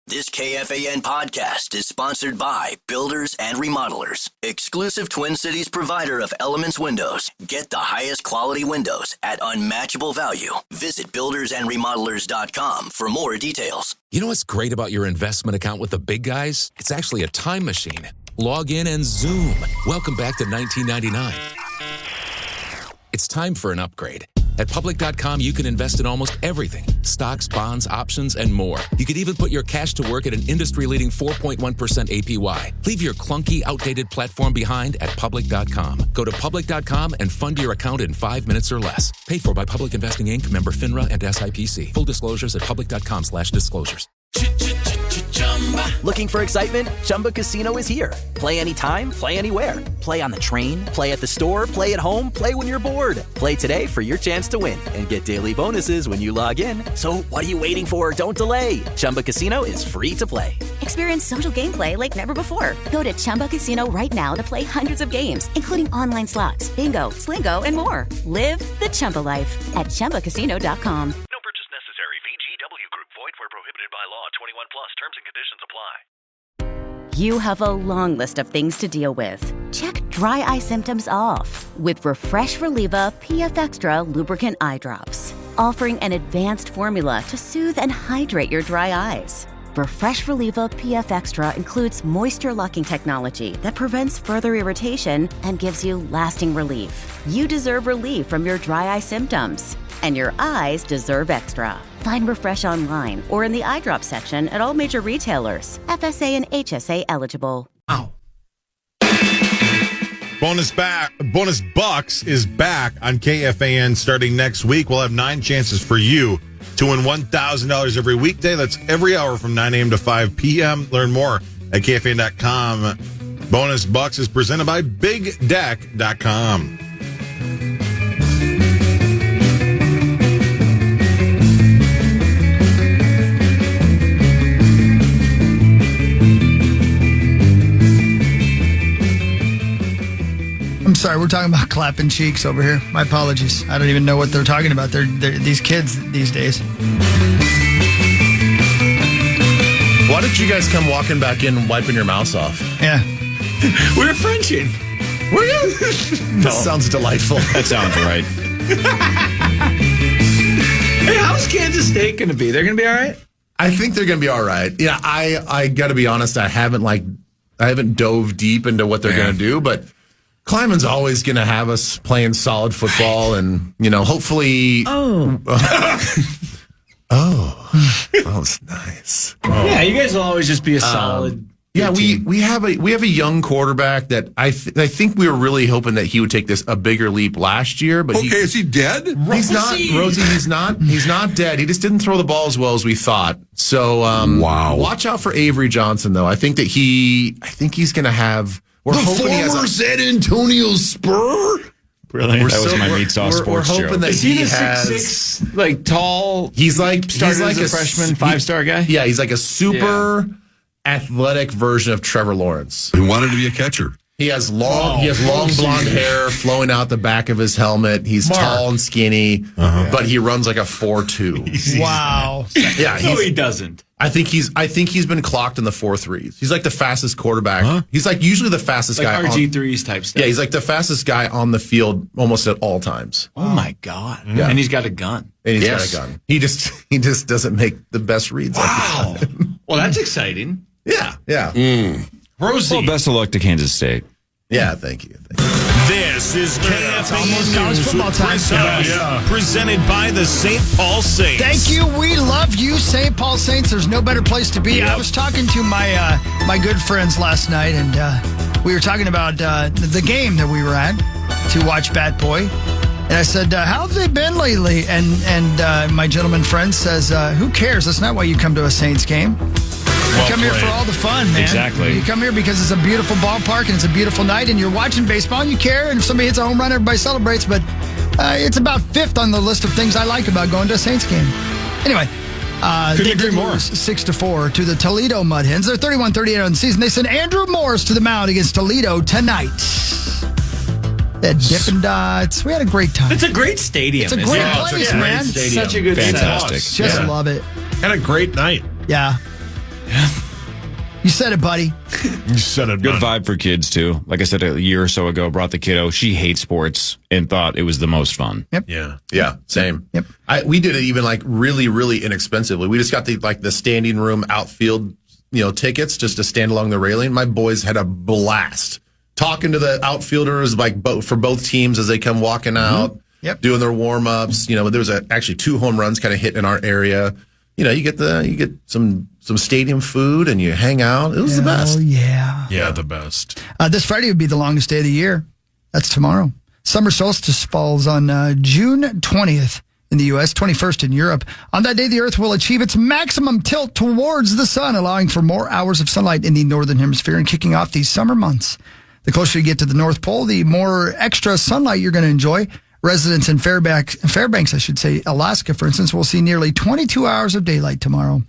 This KFAN podcast is sponsored by Builders and Remodelers, exclusive Twin Cities provider of Elements Windows. Get the highest quality windows at unmatchable value. Visit buildersandremodelers.com for more details. You know what's great about your investment account with the big guys? It's actually a time machine. Log in and zoom. Welcome back to 1999. It's time for an upgrade. At Public.com, you can invest in almost everything. Stocks, bonds, options, and more. You could even put your cash to work at an industry-leading 4.1% APY. Leave your clunky, outdated platform behind at Public.com. Go to Public.com and fund your account in 5 minutes or less. Paid for by Public Investing, Inc., member FINRA and SIPC. Full disclosures at Public.com/disclosures. Looking for excitement? Chumba Casino is here. Play anytime, play anywhere. Play on the train, play at the store, play at home, play when you're bored. Play today for your chance to win and get daily bonuses when you log in. So what are you waiting for? Don't delay. Chumba Casino is free to play. Experience social gameplay like never before. Go to Chumba Casino right now to play hundreds of games, including online slots, bingo, Slingo, and more. Live the Chumba life at ChumbaCasino.com. No purchase necessary. VGW Group. Void where prohibited by law. 21 plus. Terms and conditions apply. You have a long list of things to deal with. Check dry eye symptoms off with Refresh Relieva PF Extra Lubricant Eye Drops, offering an advanced formula to soothe and hydrate your dry eyes. Refresh Relieva PF Extra includes moisture-locking technology that prevents further irritation and gives you lasting relief. You deserve relief from your dry eye symptoms, and your eyes deserve extra. Find Refresh online or in the eye drop section at all major retailers. FSA and HSA eligible. Ow. Bonus Bucks is back on KFAN starting next week. We'll have 9 chances for you to win $1,000 every weekday. That's every hour from 9 a.m. to 5 p.m. Learn more at KFAN.com. Bonus Bucks is presented by BigDeck.com. I'm sorry, we're talking about clapping cheeks over here. My apologies. I don't even know what they're talking about. They're these kids these days. Why did you guys come walking back in wiping your mouse off? Yeah. We were Frenching. Were you? That sounds delightful. That sounds right. Hey, how's Kansas State going to be? They're going to be all right? I think they're going to be all right. Yeah, I got to be honest. I haven't dove deep into what they're going to do, but Kleiman's always going to have us playing solid football, and hopefully. Oh, that was nice. Oh. Yeah, you guys will always just be a solid. Yeah, we have a young quarterback that I think we were really hoping that he would take a bigger leap last year. But is he dead? He's not, Rosie. He's not dead. He just didn't throw the ball as well as we thought. So wow. Watch out for Avery Johnson, though. I think he's going to have. We're hoping he has a San Antonio Spur. Brilliant. That was my meat sauce sports joke. We're hoping that he has 6'6", like tall. He's like a freshman 5-star guy. Yeah, he's like a super athletic version of Trevor Lawrence. He wanted to be a catcher. He has long blonde hair flowing out the back of his helmet. He's tall and skinny, but he runs like a 4.2. Wow. Yeah, no, he doesn't. I think he's been clocked in the 4.3s. He's like the fastest quarterback. Huh? He's like usually the fastest guy. Like RG3s type stuff. Yeah, he's like the fastest guy on the field almost at all times. Oh my God. Yeah. And he's got a gun. Got a gun. He just doesn't make the best reads. Wow. Well, that's exciting. Yeah. Rosie. Well, best of luck to Kansas State. Yeah, thank you. This is KFAN News with presented by the St. Paul Saints. Thank you. We love you, St. Paul Saints. There's no better place to be. Yep. I was talking to my good friends last night, and we were talking about the game that we were at to watch Bat Boy. And I said, how have they been lately? And my gentleman friend says, who cares? That's not why you come to a Saints game. You come here for all the fun, man. Exactly. You come here because it's a beautiful ballpark and it's a beautiful night, and you're watching baseball and you care. And if somebody hits a home run, everybody celebrates. But it's about 5th on the list of things I like about going to a Saints game. Anyway, they did lose 6-4 to the Toledo Mud Hens. They're 31-38 on the season. They sent Andrew Morris to the mound against Toledo tonight. They had Dippin' Dots. We had a great time. It's a great stadium. It's a great place, man. Such a good Fantastic. Just love it. Had a great night. Yeah. You said it, buddy. You said it. Good vibe for kids, too. Like I said a year or so ago, brought the kiddo. She hates sports and thought it was the most fun. Yep. Yeah, same. Yep. We did it even like really, really inexpensively. We just got the standing room outfield, tickets just to stand along the railing. My boys had a blast talking to the outfielders, like for both teams as they come walking out, doing their warm ups. There was actually 2 home runs kind of hit in our area. You get some stadium food and you hang out. It was the best. Oh yeah. Yeah, the best. This Friday would be the longest day of the year. That's tomorrow. Summer solstice falls on June 20th in the U.S., 21st in Europe. On that day, the Earth will achieve its maximum tilt towards the sun, allowing for more hours of sunlight in the northern hemisphere and kicking off these summer months. The closer you get to the North Pole, the more extra sunlight you're going to enjoy. Residents in Fairbanks, Alaska, for instance, will see nearly 22 hours of daylight tomorrow.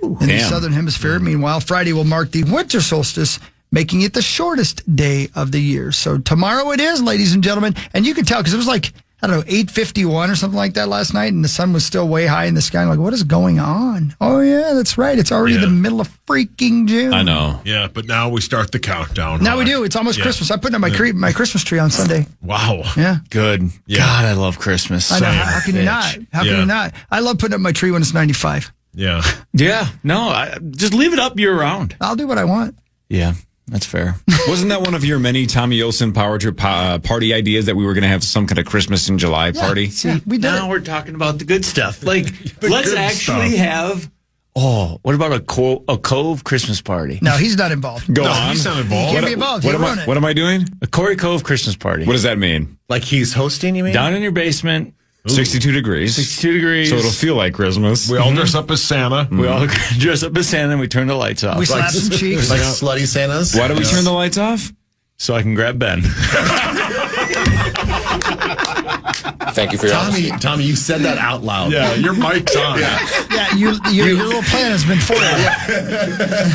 In the southern hemisphere, meanwhile, Friday will mark the winter solstice, making it the shortest day of the year. So tomorrow it is, ladies and gentlemen. And you can tell because it was like, 8:51 or something like that last night, and the sun was still way high in the sky. I'm like, what is going on? Oh, yeah, that's right. It's already the middle of freaking June. I know. Yeah, but now we start the countdown. Now we do. It's almost Christmas. I put up my Christmas tree on Sunday. Wow. Yeah. Good. Yeah. God, I love Christmas. I know. How can you not? How can you not? I love putting up my tree when it's 95. Yeah. Yeah. No, just leave it up year round. I'll do what I want. Yeah. That's fair. Wasn't that one of your many Tommy Olsen Power Trip party ideas that we were going to have some kind of Christmas in July party? See, we did Now we're talking about the good stuff. Like, let's actually have. Oh, what about a Cove Christmas party? No, he's not involved. Go on. He's not involved. He can't be involved. What am I doing? A Corey Cove Christmas party. What does that mean? Like he's hosting, you mean? Down in your basement. 62 degrees. 62 degrees. So it'll feel like Christmas. We all dress up as Santa. We all dress up as Santa and we turn the lights off. We slap some cheeks. Like slutty Santas. Why do we turn the lights off? So I can grab Ben. Thank you for your Tommy, you said that out loud. Yeah, your mic's on. Yeah, your little plan has been forwarded.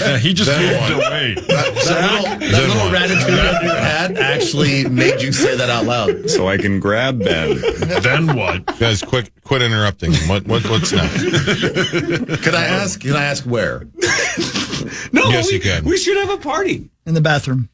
Yeah, he just moved away. That little ratatouille in your head actually made you say that out loud. So I can grab Ben. Then what? Guys, quit interrupting. What's next? Can I ask where? No, Yes, you can. We should have a party. In the bathroom.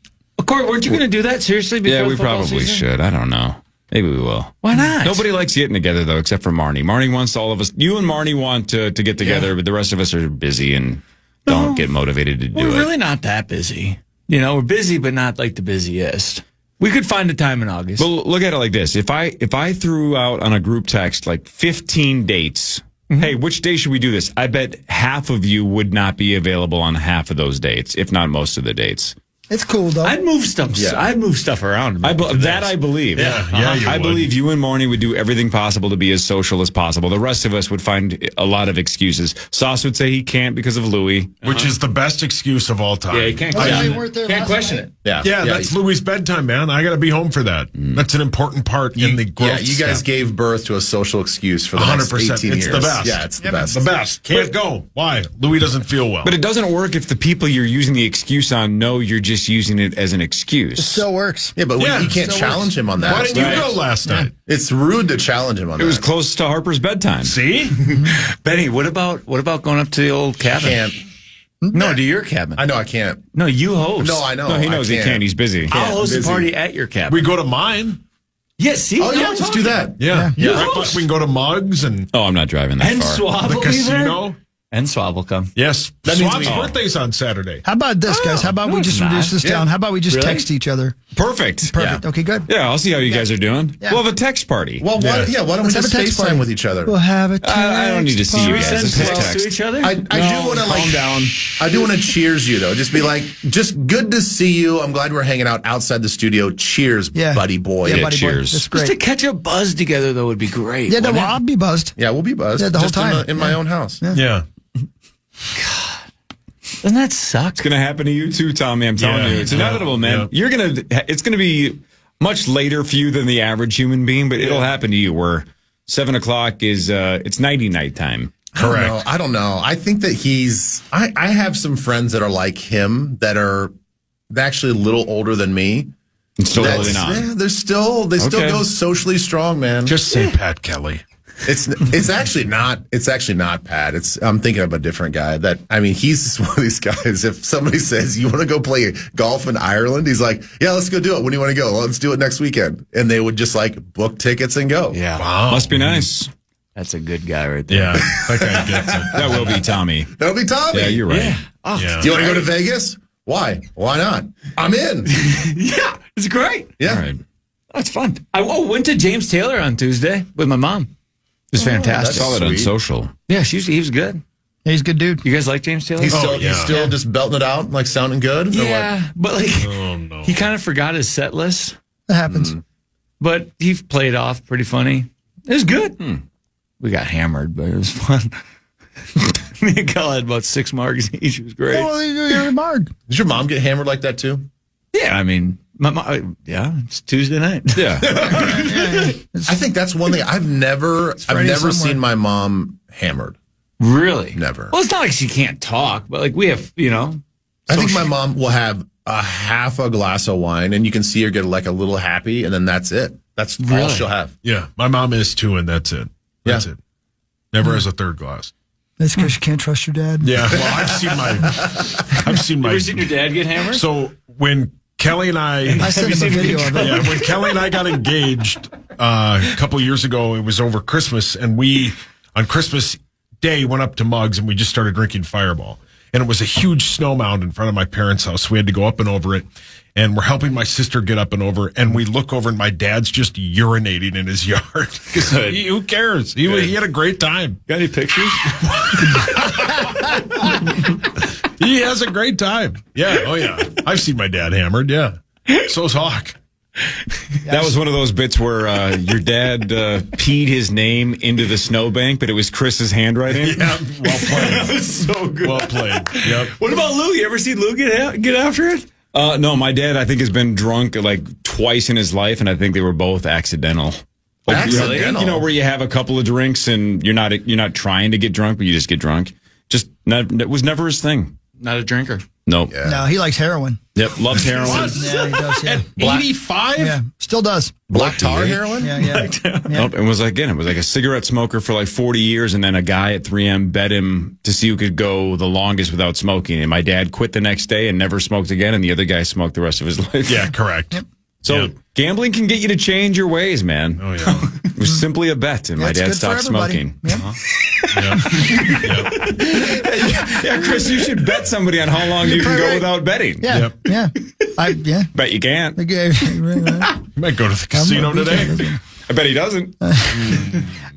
Corey, weren't you going to do that seriously? Yeah, we the football probably season? should. I don't know. Maybe we will. Why not? Nobody likes getting together, though, except for Marnie. Marnie wants all of us. You and Marnie want to get together, but the rest of us are busy and don't get motivated to do We're it. really not that busy. We're busy, but not like the busiest. We could find a time in August. Well, look at it like this. If I threw out on a group text like 15 dates, hey, which day should we do this? I bet half of you would not be available on half of those dates, if not most of the dates. It's cool, though. I'd move stuff. Yeah. I'd move stuff around. I believe. Yeah, you I would. believe you and Marnie would do everything possible to be as social as possible. The rest of us would find a lot of excuses. Sauce would say he can't because of Louie. Which is the best excuse of all time. Yeah, you can't question it. Yeah, that's Louie's bedtime, man. I got to be home for that. That's an important part in the growth. Yeah, you guys gave birth to a social excuse for the next 18 years. It's the best. Yeah, it's the best. The best. Can't go. Why? Louie doesn't feel well. But it doesn't work if the people you're using the excuse on know you're just using it as an excuse. It still works. Yeah, but you can't challenge him on that. Why didn't you go last night? It's rude to challenge him on that. It was close to Harper's bedtime. See? Benny, what about going up to the old cabin? Can't. No, to your cabin. I know I can't. No, you host. No, I know. No, he knows he can't. He's busy. I'll host a party at your cabin. We go to mine. Yes, see? Oh, yeah, let's do that. Yeah. You Right, host. we can go to Mugs and Oh, I'm not driving that And far. Swab the will be there? casino. And Swab will come. Yes. That means Swab's we- birthday's on Saturday. How about this, guys? How about we just reduce this down? How about we just Really? text each other? Perfect. Perfect. Okay, good. Yeah, I'll see how you guys are doing. Yeah. We'll have a text party. Well, why don't we Let's have just a text FaceTime party. with each other? We'll have a text I don't need to see you party. guys. Send Just texts text. to each other? I do want to calm down. I do want to cheers you though. Just be like, just good to see you. I'm glad we're hanging out outside the studio. Cheers, Yeah. buddy boy. Yeah, buddy boy. cheers. That's Just great. to catch a buzz together, though, would be great. Yeah, no, wouldn't well, it? I'll be buzzed. Yeah, we'll be buzzed. Yeah, the whole Just time. in my own house. Yeah. Doesn't that suck? It's going to happen to you too, Tommy. I'm telling you. It's inevitable, man. Yeah. It's going to be much later for you than the average human being, but it'll happen to you where 7 o'clock is, it's nighty night time. Correct. I don't know. I think that I have some friends that are like him that are actually a little older than me. It's still That's- holding on. Yeah, they still go socially strong, man. Just say Pat Kelly. It's actually not. It's actually not Pat. I'm thinking of a different guy. He's just one of these guys. If somebody says you want to go play golf in Ireland, he's like, yeah, let's go do it. When do you want to go? Well, let's do it next weekend. And they would just book tickets and go. Yeah, wow. Must be nice. That's a good guy right there. Yeah, that guy gets it. That will be Tommy. That'll be Tommy. Yeah, you're right. Yeah. Oh, yeah. Do you want to go to Vegas? Why? Why not? I'm in. Yeah, it's great. Yeah. All right. That's fun. I went to James Taylor on Tuesday with my mom. It was fantastic. I saw it on social. Yeah, he was good. Yeah, he's a good dude. You guys like James Taylor? He's still just belting it out, sounding good? Yeah, but he kind of forgot his set list. That happens. But he played off pretty funny. It was good. We got hammered, but it was fun. Me and Kyle had about 6 marks each. It was great. Oh, you're a marg. Did your mom get hammered like that too? Yeah, I mean, my mom, it's Tuesday night. Yeah. I think that's one thing I've never seen my mom hammered. Really? Never. Well, it's not like she can't talk, but we have, I think my mom will have a half a glass of wine, and you can see her get a little happy, and then that's it. That's all she'll have. Yeah, my mom is too, and that's it. That's it. Never has a third glass. That's because you can't trust your dad. Yeah, well, I've seen my. You ever seen your dad get hammered? So when Kelly and I sent him a video of it. Yeah, when Kelly and I got engaged a couple years ago, it was over Christmas, and we on Christmas Day went up to Muggs and we just started drinking Fireball. And it was a huge snow mound in front of my parents' house. We had to go up and over it. And we're helping my sister get up and over. And we look over and my dad's just urinating in his yard. Who cares? He had a great time. Got any pictures? He has a great time. Yeah. Oh, yeah. I've seen my dad hammered. Yeah. So's Hawk. That was one of those bits where your dad peed his name into the snowbank, but it was Chris's handwriting. Yeah, well played. That was so good. Well played. Yep. What about Lou? You ever seen Lou get after it? No, my dad, I think, has been drunk twice in his life, and I think they were both accidental. Accidental? You know, where you have a couple of drinks and you're not trying to get drunk, but you just get drunk. It was never his thing. Not a drinker. Nope. Yeah. No, he likes heroin. Yep, loves heroin. Yeah, he does. Yeah. At 85? Yeah, still does. Black tar heroin? Yeah. Nope. It was like a cigarette smoker for 40 years, and then a guy at 3M bet him to see who could go the longest without smoking. And my dad quit the next day and never smoked again, and the other guy smoked the rest of his life. Yeah, correct. Yep. So gambling can get you to change your ways, man. Oh, yeah. It was simply a bet, and my dad stopped smoking. Yep. Yeah, Chris, you should bet somebody on how long you can go without betting. Yeah. Yep. Yeah. Bet you can't. Okay. You might go to the casino today. I bet he doesn't.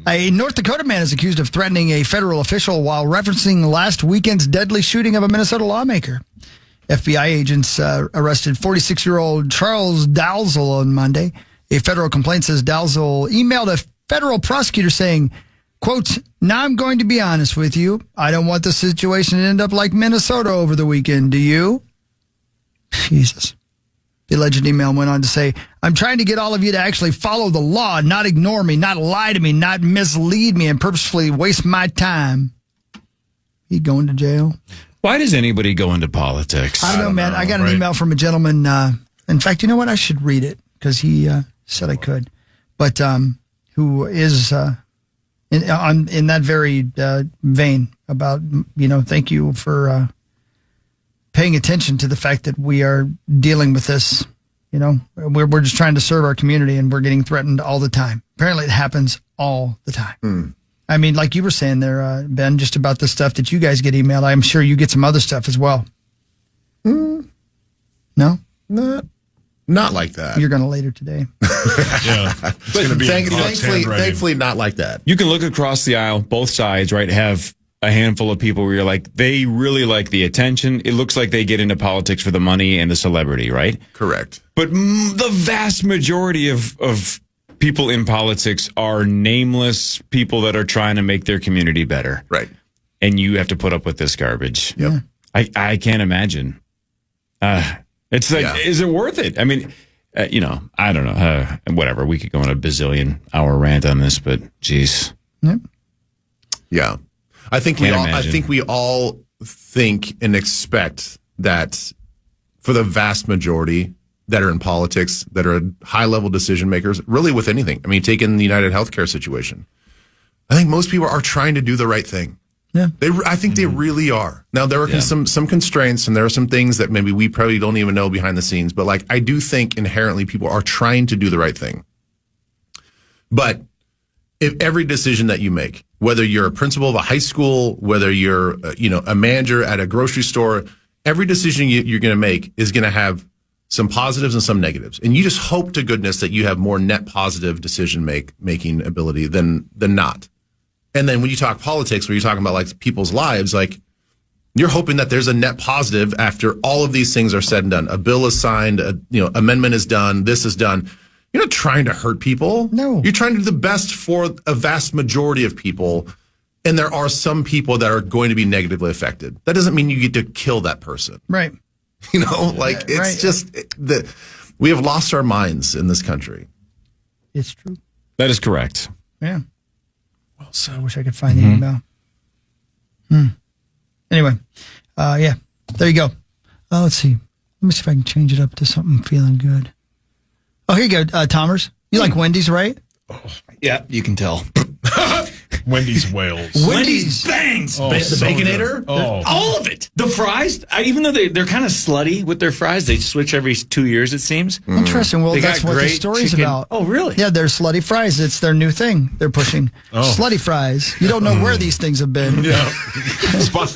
A North Dakota man is accused of threatening a federal official while referencing last weekend's deadly shooting of a Minnesota lawmaker. FBI agents arrested 46-year-old Charles Dalzell on Monday. A federal complaint says Dalzell emailed a federal prosecutor saying, quote, "Now I'm going to be honest with you. I don't want the situation to end up like Minnesota over the weekend. Do you?" Jesus. The alleged email went on to say, "I'm trying to get all of you to actually follow the law, not ignore me, not lie to me, not mislead me, and purposefully waste my time." He going to jail? Why does anybody go into politics? I don't know, man. I got an email from a gentleman. In fact, you know what? I should read it because he said I could. But who is in that very vein about, thank you for paying attention to the fact that we are dealing with this. We're just trying to serve our community and we're getting threatened all the time. Apparently it happens all the time. I mean, like you were saying there, Ben, just about the stuff that you guys get emailed. I'm sure you get some other stuff as well. No? Not like that. You're going to later today. Yeah. It's going to be thankfully not like that. You can look across the aisle, both sides, right? Have a handful of people where you're like, they really like the attention. It looks like they get into politics for the money and the celebrity, right? Correct. But the vast majority of people in politics are nameless people that are trying to make their community better. Right. And you have to put up with this garbage. Yep. I can't imagine. It's like, is it worth it? I mean, I don't know. Whatever. We could go on a bazillion hour rant on this, but geez. Yep. Yeah. I think we all think and expect that for the vast majority that are in politics, that are high-level decision makers, really with anything. I mean, take in the United Healthcare situation. I think most people are trying to do the right thing. Yeah. I think they really are. Now, there are some constraints, and there are some things that maybe we probably don't even know behind the scenes. But like, I do think inherently people are trying to do the right thing. But if every decision that you make, whether you're a principal of a high school, whether you're a manager at a grocery store, every decision you're going to make is going to have some positives and some negatives. And you just hope to goodness that you have more net positive decision making ability than not. And then when you talk politics, where you're talking about like people's lives, like you're hoping that there's a net positive after all of these things are said and done. A bill is signed, amendment is done, this is done. You're not trying to hurt people. No. You're trying to do the best for a vast majority of people. And there are some people that are going to be negatively affected. That doesn't mean you get to kill that person. Right. It's just that we have lost our minds in this country. It's true. That is correct. Yeah. Well, so I wish I could find the email. Anyway, there you go. Let's see. Let me see if I can change it up to something feeling good. Oh, here you go, Tomers. You like Wendy's, right? Oh, yeah, you can tell. Wendy's Wales. Wendy's bangs. Oh, the Baconator? Oh. All of it. The fries, even though they're kind of slutty with their fries, they switch every 2 years, it seems. Interesting. Well, that's what the story's about. Oh, really? Yeah, they're slutty fries. It's their new thing they're pushing. Slutty fries. You don't know where these things have been. Yeah.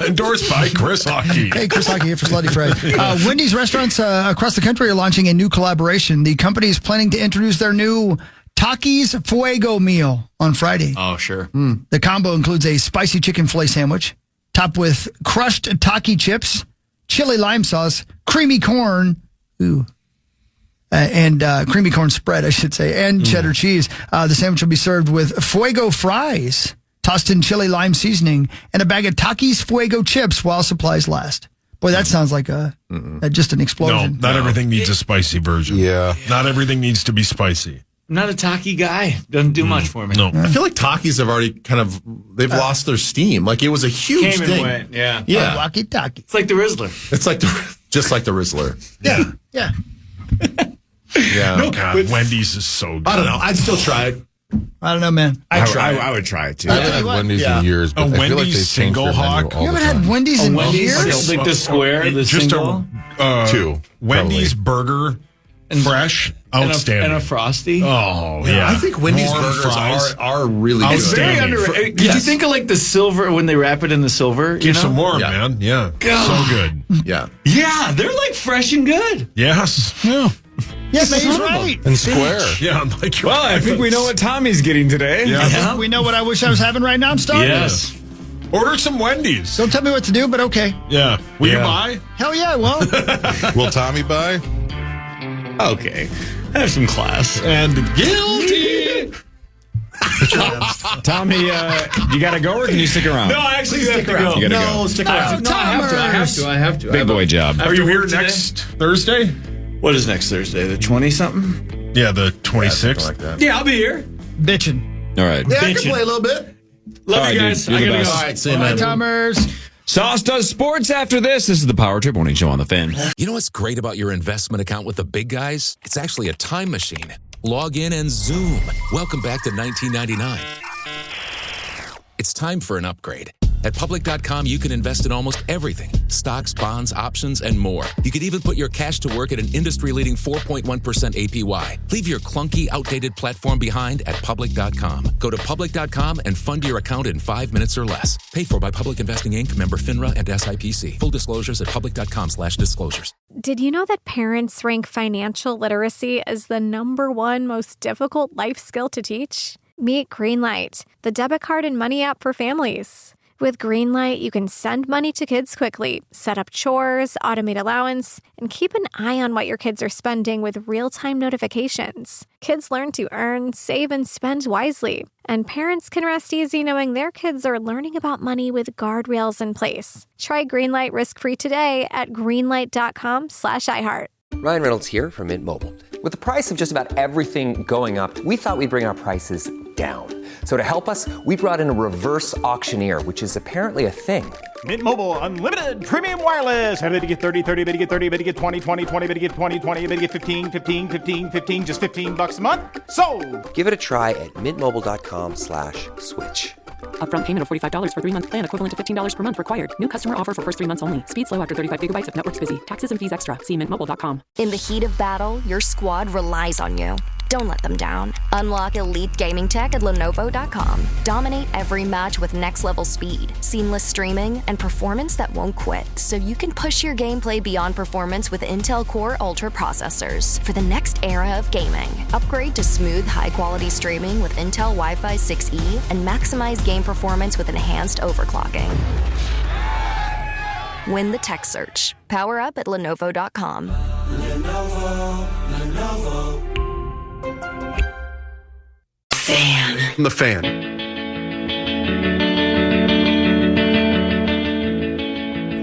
Endorsed by Chris Hockey. Hey, Chris Hockey here for Slutty Fries. Wendy's restaurants across the country are launching a new collaboration. The company is planning to introduce their new Takis Fuego meal on Friday. Oh, sure. The combo includes a spicy chicken filet sandwich, topped with crushed Taki chips, chili lime sauce, creamy corn, and creamy corn spread, I should say, and cheddar cheese. The sandwich will be served with Fuego fries, tossed in chili lime seasoning, and a bag of Takis Fuego chips while supplies last. Boy, that sounds like just an explosion. No, not everything needs a spicy version. Yeah. Not everything needs to be spicy. I'm not a Taki guy. Doesn't do much for me. No. I feel like Takis have already they've lost their steam. Like it was a huge Came thing. and went, yeah. Yeah. Walkie talkie. It's like the Rizzler. It's like just like the Rizzler. Yeah. Yeah. Yeah. No, God, Wendy's is so good. I don't know. I'd still try it. I don't know, man. I would try it too. I haven't had Wendy's in years, but I feel like Wendy's they've changed single their menu hawk? all You the haven't time. had Wendy's in years? Like the square, the just single. Two. Wendy's burger, fresh, outstanding. And a Frosty. Oh, yeah. I think Wendy's Warm burgers fries. are really It's good. Very Outstanding. underrated. Did you think of like the silver when they wrap it in the silver? Keeps them warm, Yeah. man. Yeah. God. So good. Yeah. Yeah, they're like fresh and good. Yes. Yeah. Yes, he's right. And square. Yeah. I'm like, Well, I think we know what Tommy's getting today. Yeah. We know what I wish I was having right now. I'm starving. Yes. Order some Wendy's. Don't tell me what to do, but okay. Yeah. Will you buy? Hell yeah, I will. Will Tommy buy? Okay. Have some class. And guilty. Tommy, you got to go or can you stick around? No, I actually have to go. You gotta go. Stick around. No, I have to. Big boy job. Are you here today? next Thursday? What is next Thursday? The 20-something? Yeah, the 26th. Something like that. Yeah, I'll be here. Bitchin'. All right. Yeah, I Bitchin'. can play a little bit. Love All right, you guys. dude. You're I the gotta best. go. All right, see you, Bye, man. Tomers. Sauce does sports after this. This is the Power Trip Morning Show on the Fan. You know what's great about your investment account with the big guys? It's actually a time machine. Log in and zoom. Welcome back to 1999. It's time for an upgrade. At Public.com, you can invest in almost everything. Stocks, bonds, options, and more. You could even put your cash to work at an industry-leading 4.1% APY. Leave your clunky, outdated platform behind at Public.com. Go to Public.com and fund your account in 5 minutes or less. Paid for by Public Investing Inc., member FINRA and SIPC. Full disclosures at Public.com/disclosures. Did you know that parents rank financial literacy as the #1 most difficult life skill to teach? Meet Greenlight, the debit card and money app for families. With Greenlight, you can send money to kids quickly, set up chores, automate allowance, and keep an eye on what your kids are spending with real-time notifications. Kids learn to earn, save, and spend wisely. And parents can rest easy knowing their kids are learning about money with guardrails in place. Try Greenlight risk-free today at greenlight.com/iHeart. Ryan Reynolds here from Mint Mobile. With the price of just about everything going up, we thought we'd bring our prices down. So to help us, we brought in a reverse auctioneer, which is apparently a thing. Mint Mobile Unlimited Premium Wireless. How to get 30, 30, bit to get 30, bit to get 20, 20, 20, bit to get 20, 20, bit to get 15, 15, 15, 15, just $15 a month? Sold! Give it a try at mintmobile.com/switch. Upfront payment of $45 for 3-month plan, equivalent to $15 per month required. New customer offer for first 3 months only. Speed slow after 35 gigabytes if network's busy. Taxes and fees extra. See mintmobile.com. In the heat of battle, your squad relies on you. Don't let them down. Unlock elite gaming tech at Lenovo.com. Dominate every match with next-level speed, seamless streaming, and performance that won't quit, so you can push your gameplay beyond performance with Intel Core Ultra processors for the next era of gaming. Upgrade to smooth, high-quality streaming with Intel Wi-Fi 6E and maximize game performance with enhanced overclocking. Win the tech search. Power up at Lenovo.com. Lenovo. Fan. The Fan.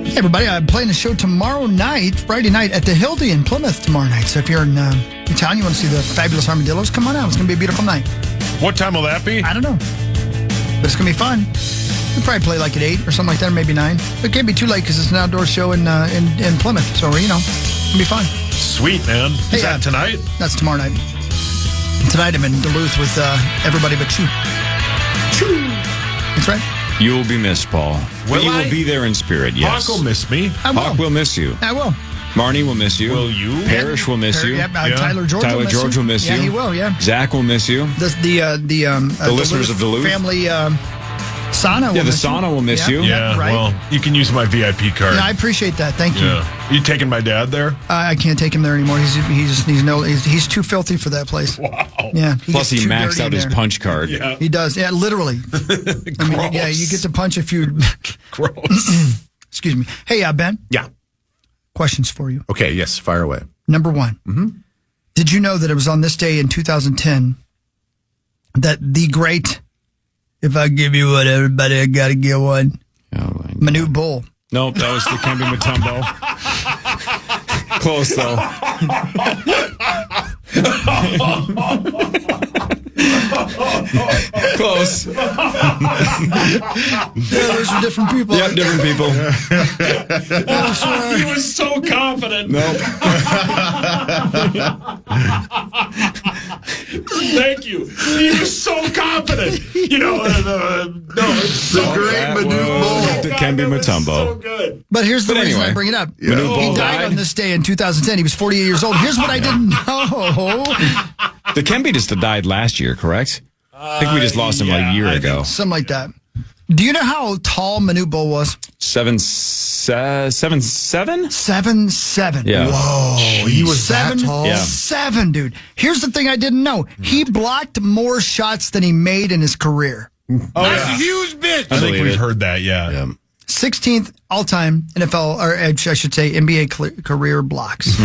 Hey everybody, I'm playing a show tomorrow night, Friday night, at the Hildy in Plymouth tomorrow night. So if you're in town, you want to see the fabulous Armadillos, come on out. It's going to be a beautiful night. What time will that be? I don't know. But it's going to be fun. We'll probably play like at 8 or something like that, or maybe 9. It can't be too late because it's an outdoor show in Plymouth. So, it's going to be fun. Sweet, man. Is that tonight? That's tomorrow night. Tonight I'm in Duluth with everybody but you. That's right. You will be missed, Paul. But you will be there in spirit, yes. Hawk will miss me. I will. Hawk will miss you. I will. Marnie will miss you. Will you? Parrish will miss you. Yeah, Tyler George will miss you. Yeah, he will, yeah. Zach will miss you. The listeners of Duluth. Family sauna will miss the sauna will miss you. Yeah, right. Well, you can use my VIP card. Yeah, I appreciate that. Thank you. Yeah. You taking my dad there? I can't take him there anymore. He's too filthy for that place. Wow. Yeah. Plus, he maxed out his punch card. Yeah. He does. Yeah, literally. Yeah, you get to punch a few. Gross. Excuse me. Hey, Ben. Yeah. Questions for you. Okay, yes, fire away. Number one. Mm-hmm. Did you know that it was on this day in 2010 that the great, if I give you one, everybody, I got to get one, Manute Bull. Nope, that was the Kembe Mutombo. Close, though. Close. Yeah, those are different people. Yep, different people. He was so confident. Nope. Thank you. He was so confident. It's so great Manute Bull. Kembe Mutombo. So good. But here's the reason I bring it up. Yeah. He died on this day in 2010. He was 48 years old. Here's what I didn't know. The Kembe just died last year, correct? I think we just lost him like a year ago. Something like that. Do you know how tall Manute Bull was? 7'7"? 7'7". Yeah. Whoa, he was that tall? 7'7", dude. Here's the thing I didn't know. He blocked more shots than he made in his career. That's a huge bitch. I think we've heard that, yeah. 16th all-time NFL, or I should say NBA career blocks.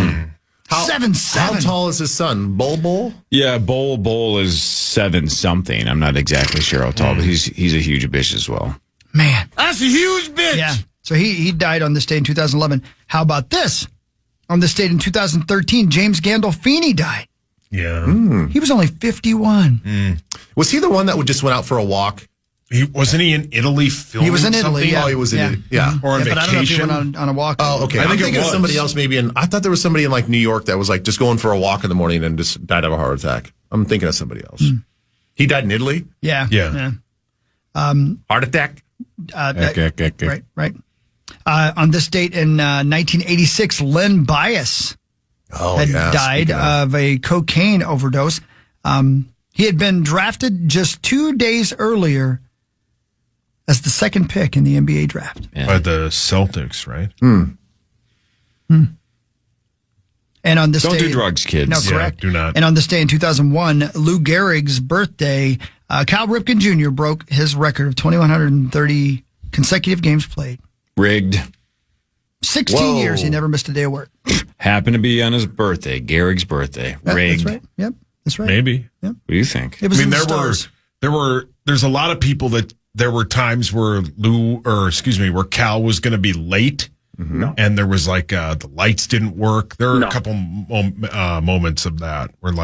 7'7". How tall is his son? Bull? Yeah, Bull is 7-something. I'm not exactly sure how tall, but he's a huge bitch as well. Man. That's a huge bitch. Yeah. So he died on this day in 2011. How about this? On this date in 2013, James Gandolfini died. Yeah. He was only 51. Was he the one that just went out for a walk? Wasn't he in Italy filming He was in Italy, something? yeah. Oh, he was in Italy. Yeah. Or on But I don't know if he vacation. went on a walk. Oh, okay. I'm thinking of somebody else maybe I thought there was somebody in like New York that was like just going for a walk in the morning and just died of a heart attack. I'm thinking of somebody else. He died in Italy? Yeah. Heart attack? Right. On this date in 1986, Len Bias had died of a cocaine overdose. He had been drafted just 2 days earlier as the second pick in the NBA draft. By the Celtics, right? And on this Don't day, do drugs, kids. No, correct. Yeah, do not. And on this day in 2001, Lou Gehrig's birthday, Cal Ripken Jr. broke his record of 2,130 consecutive games played. Rigged. 16 years, he never missed a day of work. Happened to be on his birthday, Gehrig's birthday. Rigged. That's right. Yep, that's right. Maybe. Yep. What do you think? It was in the there's stars. a lot of people that there were times where where Cal was going to be late. And there was like the lights didn't work. There are a couple moments of that where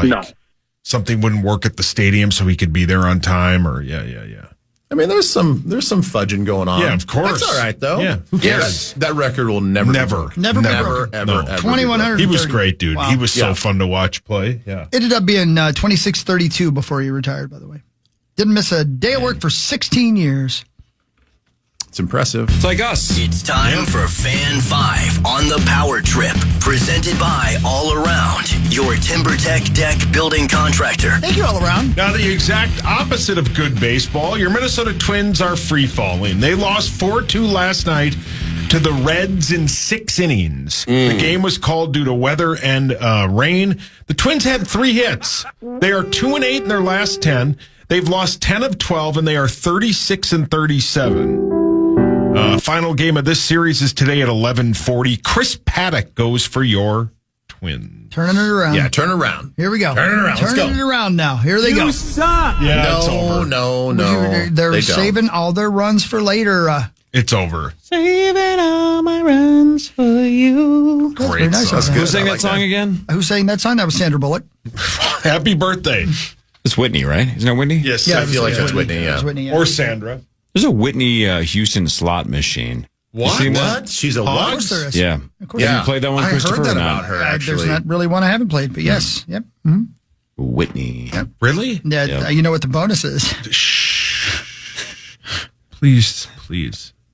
something wouldn't work at the stadium, so he could be there on time. Or I mean, there's some fudging going on. Yeah, of course. That's all right though. Yeah, who cares? That record will never be broken. Never ever. 2,130. He was great, dude. Wow. He was so fun to watch play. Yeah, Ended up being 26-32 before he retired. By the way, Didn't miss a day of work for 16 years. It's impressive. It's like us. It's time for Fan 5 on the Power Trip, presented by All Around, your TimberTech deck building contractor. Thank you, All Around. Now, the exact opposite of good baseball, your Minnesota Twins are free-falling. They lost 4-2 last night to the Reds in 6 innings. The game was called due to weather and rain. The Twins had 3 hits. They are 2-8 in their last 10. They've lost 10 of 12, and they are 36-37. Final game of this series is today at 11:40. Chris Paddock goes for your Twins. Turning it around. Yeah, turn around. Here we go. Turn it around. Let's Turning go. it around now. Here they go. Suck. Yeah, it's over. No. They're They don't. saving all their runs for later. It's over. Saving all my runs for you. That's very nice. That's of good. Who sang I that like song that. again? Who sang that song? That was Sandra Bullock. Happy birthday. It's Whitney, right? Isn't that Whitney? Yes, I feel like that's Whitney, It yeah. was Whitney, yeah. Or Sandra. There's a Whitney Houston slot machine. What? You seen that? What? She's a Of what? course there is. Yeah. Of course. Have you played that one, I Christopher? heard that or not? about her, There's actually. not really one I haven't played, but yes. Yep. Mhm. Whitney. Really? Yeah, Yep. you know what the bonus is. Please.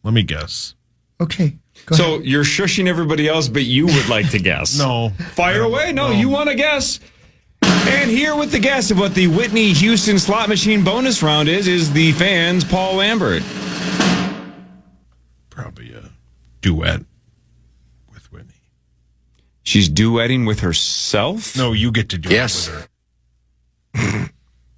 Let me guess. Okay. Go ahead. So you're shushing everybody else, but you would like to guess. No. Fire away. No, you want to guess. And here with the guess of what the Whitney Houston slot machine bonus round is the fans, Paul Lambert. Probably a duet with Whitney. She's duetting with herself? No, you get to do Yes. it with her.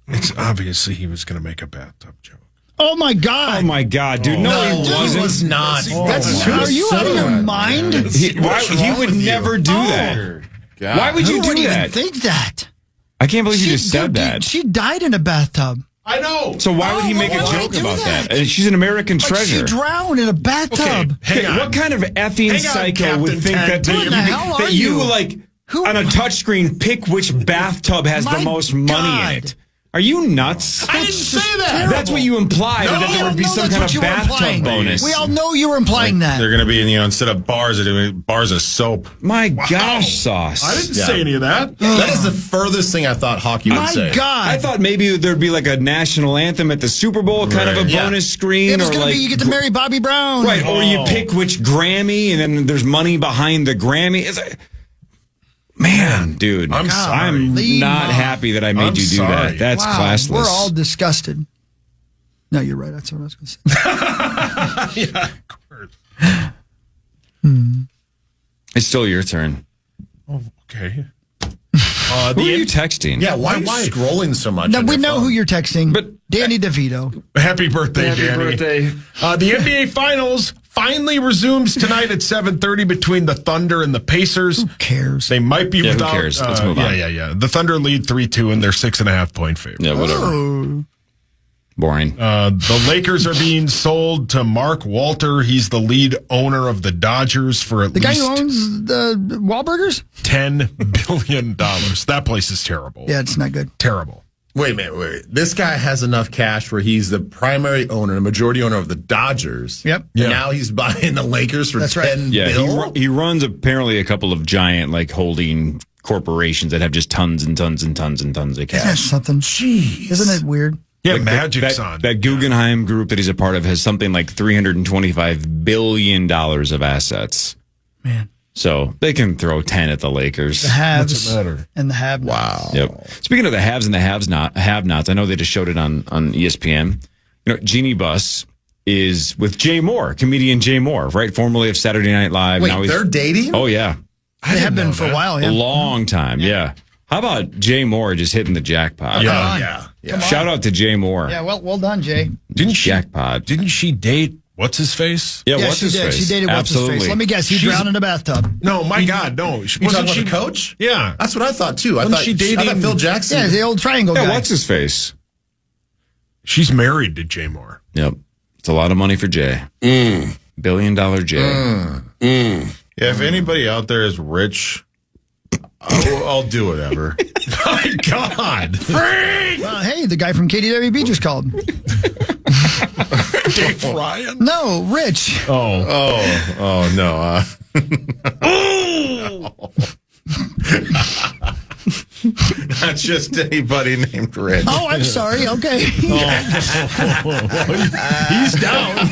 It's obviously he was going to make a bathtub joke. Oh my God! Oh my God, dude! No, he wasn't. He was not. That's too Are you out of your soon. mind? He would never do that. God. Why would you Who do would even that? think that? I can't believe you just said that. She died in a bathtub. I know. So why would he make a why would joke he do about that? that? And she's an American Like treasure. she drowned in a bathtub. Hang on. What kind of effing Hang on, psycho would Captain think Tag that Team. What the hell are that you you? like Who- on a touchscreen pick which bathtub has the My most money God. in it? Are you nuts? I didn't say that. That's what you implied. No, that there would be No, some that's kind what of you were bathtub implying. bonus. We all know you were implying that. They're going to be in, instead of bars, they're doing bars of soap. My gosh, Sauce. I didn't say any of that. That is the furthest thing I thought hockey would My say. God! I thought maybe there'd be like a national anthem at the Super Bowl, kind of a Yeah. bonus screen, it was or going like to be you get to marry Bobby Brown. right, or you pick which Grammy, and then there's money behind the Grammy. It's like, man, dude, I'm sorry. I'm Leave not mom. happy that I made I'm you do sorry. that. That's Wow, classless. we're all disgusted. No, you're right. That's what I was going to say. Yeah, of course. It's still your turn. Oh, okay. Who are you texting? Yeah, why are you scrolling so much? Now, on we your know phone? who you're texting, But- Danny DeVito. Happy birthday, Danny. The NBA Finals finally resumes tonight at 7:30 between the Thunder and the Pacers. Who cares? They might be Yeah, who without. cares? Let's move on. Yeah. The Thunder lead 3-2, and they're 6.5 point favorite. Yeah, whatever. Oh. Boring. The Lakers are being sold to Mark Walter. He's the lead owner of the Dodgers for at The guy least who owns the Wahlburgers? $10 billion. That place is terrible. Yeah, it's not good. Terrible. Wait a minute. This guy has enough cash where he's the primary owner, the majority owner of the Dodgers. Yep. Yeah. Now he's buying the Lakers for That's right. $10 Yeah, billion. he runs apparently a couple of giant like holding corporations that have just tons and tons and tons and tons of Isn't that cash. something? Jeez. Isn't it weird? Yeah, Like Magic's on. that Guggenheim group that he's a part of has something like $325 billion of assets. Man. So they can throw 10 at the Lakers. The haves What's the matter? and the have-nots. Wow. Yep. Speaking of the haves and the have-nots, I know they just showed it on ESPN. You know, Jeannie Buss is with Jay Moore, comedian Jay Moore, right? Formerly of Saturday Night Live. Wait, Now they're dating? Oh, yeah. They have been for a while, A yeah. long time, yeah. How about Jay Moore just hitting the jackpot? Come on. Yeah. Shout out to Jay Moore. Yeah, well done, Jay. Didn't she? Jackpot. Didn't she date what's his face? Yeah, Yeah, what's she his did. face? She dated what's his Absolutely. face. Let me guess. He drowned in a bathtub. No, my God, no. You talking about the coach? Yeah. That's what I thought, too. I Wasn't thought she dating- I thought Phil Jackson. Yeah, the old triangle Yeah, guy. what's his face? She's married to Jay Moore. Yep. It's a lot of money for Jay. $1 billion Jay. Yeah, if anybody out there is rich, I'll do whatever. My God. Hey, the guy from KDWB just called. Dave Ryan? No, Rich. Oh no. not just anybody named Rich. Oh, I'm sorry. Okay. He's down.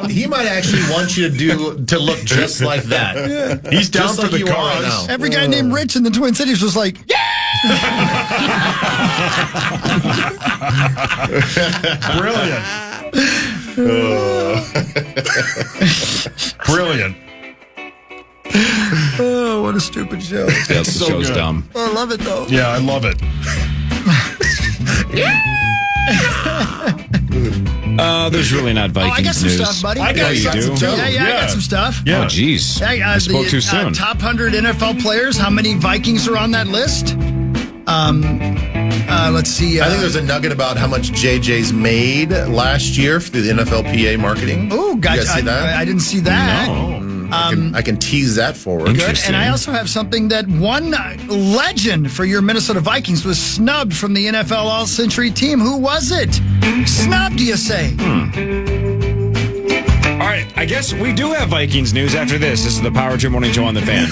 He might actually want you to look just like that. Yeah. He's down Just for like the you are right cause. now. Every guy named Rich in the Twin Cities was like, yeah! Brilliant. Brilliant. Oh, what a stupid show. Yeah, the show's dumb. I love it, though. Yeah, I love it. There's really not Vikings I got some news. stuff, buddy. I got you some do? too. Yeah, I got some stuff. Yeah. Oh, jeez. Yeah, I spoke too soon. Top 100 NFL players. How many Vikings are on that list? Let's see. I think there's a nugget about how much JJ's made last year through the NFLPA marketing. Oh, gotcha. You guys see that? I didn't see that. No. I can tease that forward. Good. And I also have something that one legend for your Minnesota Vikings was snubbed from the NFL All-Century team. Who was it? Snubbed, you say? All right, I guess we do have Vikings news after this. This is the Power Trip Morning Show on the Fan.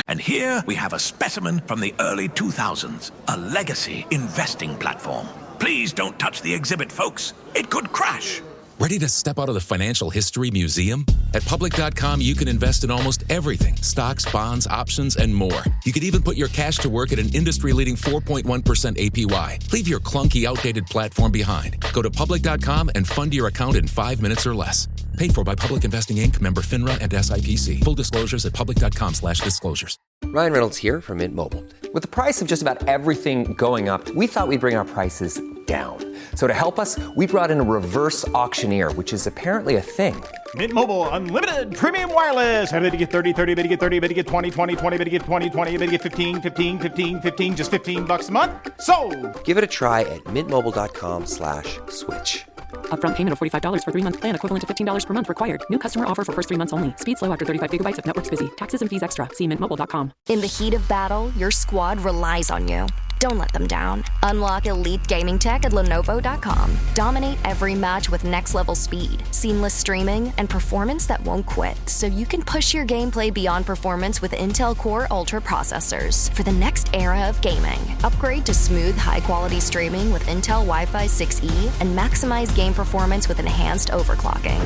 And here we have a specimen from the early 2000s, a legacy investing platform. Please don't touch the exhibit, folks. It could crash. Ready to step out of the financial history museum? At Public.com, you can invest in almost everything. Stocks, bonds, options, and more. You could even put your cash to work at an industry-leading 4.1% APY. Leave your clunky, outdated platform behind. Go to Public.com and fund your account in 5 minutes or less. Paid for by Public Investing Inc., member FINRA and SIPC. Full disclosures at Public.com/disclosures. Ryan Reynolds here from Mint Mobile. With the price of just about everything going up, we thought we'd bring our prices down. So to help us, we brought in a reverse auctioneer, which is apparently a thing. Mint Mobile Unlimited Premium Wireless. How to get 30, 30, bit to get 30, bit to get 20, 20, 20, bit to get 20, 20, bit to get 15, 15, 15, 15, just $15 a month? Sold! Give it a try at mintmobile.com/switch. Upfront payment of $45 for 3-month plan, equivalent to $15 per month required. New customer offer for first 3 months only. Speed slow after 35 gigabytes if network's busy. Taxes and fees extra. See mintmobile.com. In the heat of battle, your squad relies on you. Don't let them down. Unlock elite gaming tech at Lenovo.com. Dominate every match with next-level speed, seamless streaming, and performance that won't quit, so you can push your gameplay beyond performance with Intel Core Ultra processors. For the next era of gaming, upgrade to smooth, high-quality streaming with Intel Wi-Fi 6E and maximize game performance with enhanced overclocking.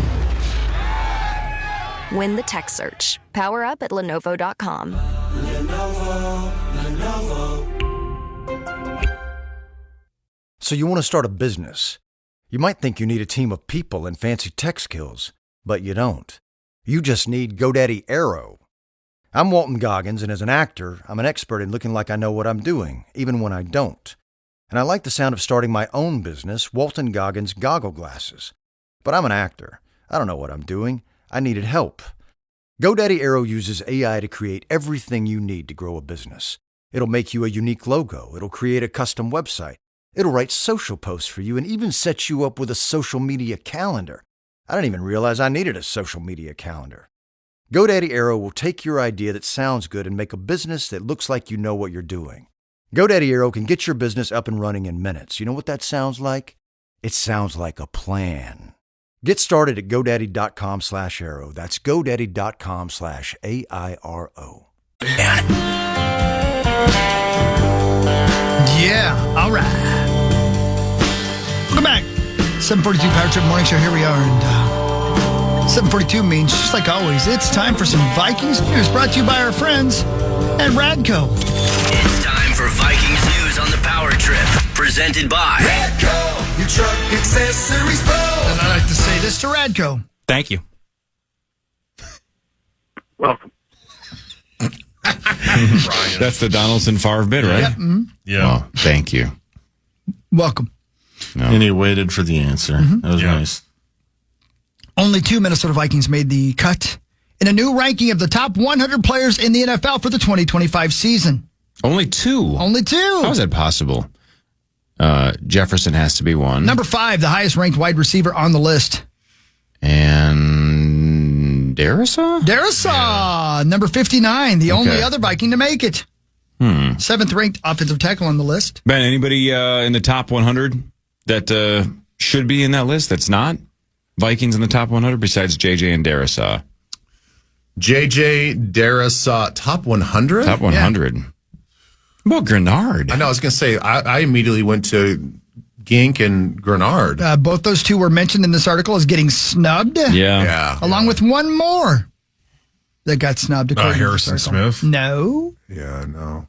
Win the tech search. Power up at Lenovo.com. So you want to start a business. You might think you need a team of people and fancy tech skills, but you don't. You just need GoDaddy Aero. I'm Walton Goggins, and as an actor, I'm an expert in looking like I know what I'm doing, even when I don't. And I like the sound of starting my own business, Walton Goggins Goggle Glasses. But I'm an actor. I don't know what I'm doing. I needed help. GoDaddy Aero uses AI to create everything you need to grow a business. It'll make you a unique logo. It'll create a custom website. It'll write social posts for you and even set you up with a social media calendar. I didn't even realize I needed a social media calendar. GoDaddy Aero will take your idea that sounds good and make a business that looks like you know what you're doing. GoDaddy Aero can get your business up and running in minutes. You know what that sounds like? It sounds like a plan. Get started at GoDaddy.com/Aero. That's GoDaddy.com/AIRO. Yeah, all right. Welcome back. 742 Power Trip Morning Show. Here we are. And 742 means, just like always, it's time for some Vikings news brought to you by our friends at Radco. It's time for Vikings news on the Power Trip, presented by Radco, your truck accessories pro. And I like to say this to Radco. Thank you. Welcome. That's the Donaldson Favre bit, right? Yep. Mm-hmm. Yeah. Oh, thank you. Welcome. No. And he waited for the answer. Mm-hmm. That was nice. Only 2 Minnesota Vikings made the cut in a new ranking of the top 100 players in the NFL for the 2025 season. Only 2? Only 2. How is that possible? Jefferson has to be one. Number 5, the highest ranked wide receiver on the list. And Darrisaw? Darrisaw, number 59, the only other Viking to make it. 7th ranked offensive tackle on the list. Ben, anybody in the top 100 that should be in that list that's not Vikings in the top 100 besides JJ and Darrisaw? JJ, Darrisaw, top 100? Top 100. Well, Grenard. I know. I was going to say, I immediately went to Gink and Grenard. Both those two were mentioned in this article as getting snubbed. Yeah. Along with one more that got snubbed. Harrison Smith? No. Yeah, no.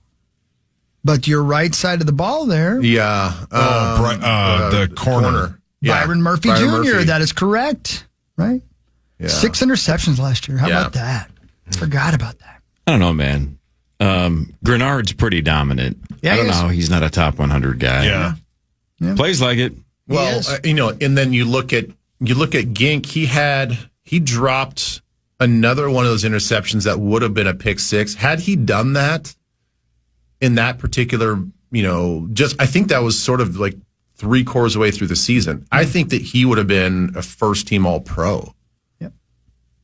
But your right side of the ball there. Yeah. The corner. Yeah. Byron Murphy Jr. Murphy. That is correct. Right? Yeah. 6 interceptions last year. How about that? Forgot about that. I don't know, man. Grenard's pretty dominant. Yeah, I don't he know is. how he's not a top 100 guy. Yeah. Plays like it. Well, and then you look at Gink. He dropped another one of those interceptions that would have been a pick six. Had he done that in that particular, I think that was sort of like 3/4 away through the season. I think that he would have been a first team All-Pro. Yep.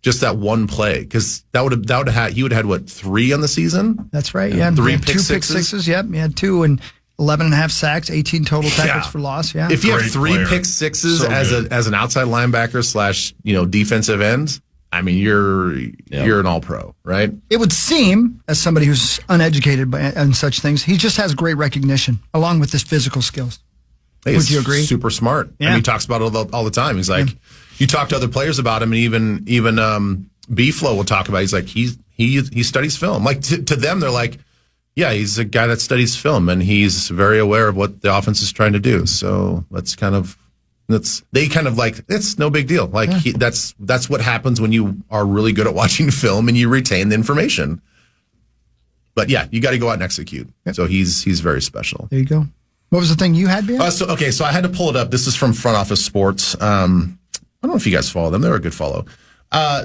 Just that one play, because he would have had what, 3 on the season? That's right. Yeah. 3 2 pick sixes. Yep. He had 2 and 11 and a half sacks, 18 total tackles for loss. Yeah. If you have Great 3 player. pick sixes So as an outside linebacker / defensive end, I mean, you're an All-Pro, right? It would seem, as somebody who's uneducated on such things, he just has great recognition along with his physical skills. Would you agree? Super smart. Yeah. I mean, he talks about it all the time. He's like, you talk to other players about him, and even B-Flow will talk about it. He's like, he studies film. Like, to them, they're like, yeah, he's a guy that studies film, and he's very aware of what the offense is trying to do. So it's no big deal. Like, that's what happens when you are really good at watching film and you retain the information. But yeah, you got to go out and execute. Yep. So he's very special. There you go. What was the thing you had, Ben? So I had to pull it up. This is from Front Office Sports. I don't know if you guys follow them. They're a good follow.